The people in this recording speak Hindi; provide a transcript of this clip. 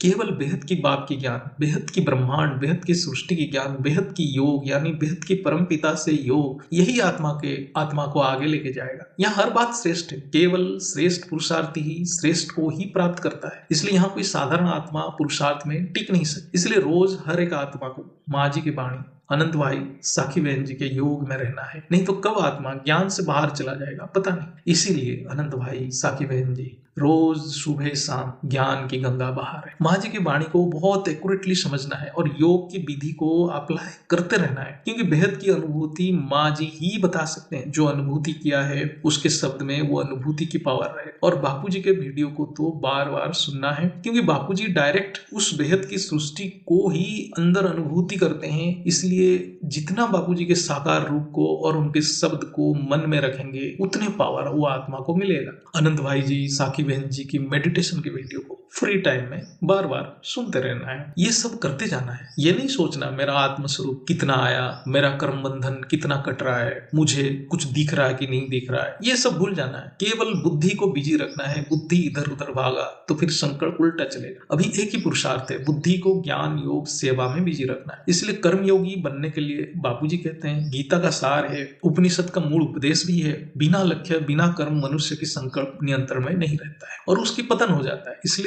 केवल बेहद की बाप की ज्ञान, बेहद की ब्रह्मांड, बेहद की सृष्टि की ज्ञान, बेहद की योग यानी बेहद की परम पिता से योग, यही आत्मा को आगे लेके जाएगा। यहाँ हर बात श्रेष्ठ है, केवल श्रेष्ठ पुरुषार्थ ही श्रेष्ठ को ही प्राप्त करता है। इसलिए यहाँ कोई साधारण आत्मा पुरुषार्थ में टिक नहीं सकती। इसलिए रोज हर एक आत्मा को माँ जी की वाणी, अनंत भाई, साखी बहन जी के योग में रहना है, नहीं तो कब आत्मा ज्ञान से बाहर चला जाएगा पता नहीं। इसीलिए अनंत भाई, साखी बहन जी रोज सुबह शाम ज्ञान की गंगा बहा रहे। माँ जी की वाणी को बहुत एक्यूरेटली समझना है और योग की विधि को अप्लाई करते रहना है, क्योंकि बेहद की अनुभूति माँ जी ही बता सकते हैं। जो अनुभूति किया है उसके शब्द में वो अनुभूति की पावर है। और बापू जी के वीडियो को तो बार बार सुनना है, क्योंकि बापू जी डायरेक्ट उस बेहद की सृष्टि को ही अंदर अनुभूति करते हैं। इसलिए जितना बापू जी के साकार रूप को और उनके शब्द को मन में रखेंगे उतने पावर वो आत्मा को मिलेगा। अनंत भाई जी, साखी बहन जी की मेडिटेशन के वीडियो को फ्री टाइम में बार बार सुनते रहना है। ये सब करते जाना है। ये नहीं सोचना मेरा आत्मस्वरूप कितना आया, मेरा कर्म बंधन कितना कट रहा है, मुझे कुछ दिख रहा है कि नहीं दिख रहा है, ये सब भूल जाना है। केवल बुद्धि को बिजी रखना है। बुद्धि इधर उधर भागा तो फिर संकल्प उल्टा चलेगा। अभी एक ही पुरुषार्थ है, बुद्धि को ज्ञान योग सेवा में बिजी रखना है। इसलिए कर्मयोगी बनने के लिए बापूजी कहते हैं, गीता का सार है, उपनिषद का मूल उपदेश भी है, बिना लक्ष्य बिना कर्म मनुष्य की संकल्प नियंत्रण में नहीं रहता है और उसकी पतन हो जाता है। इसलिए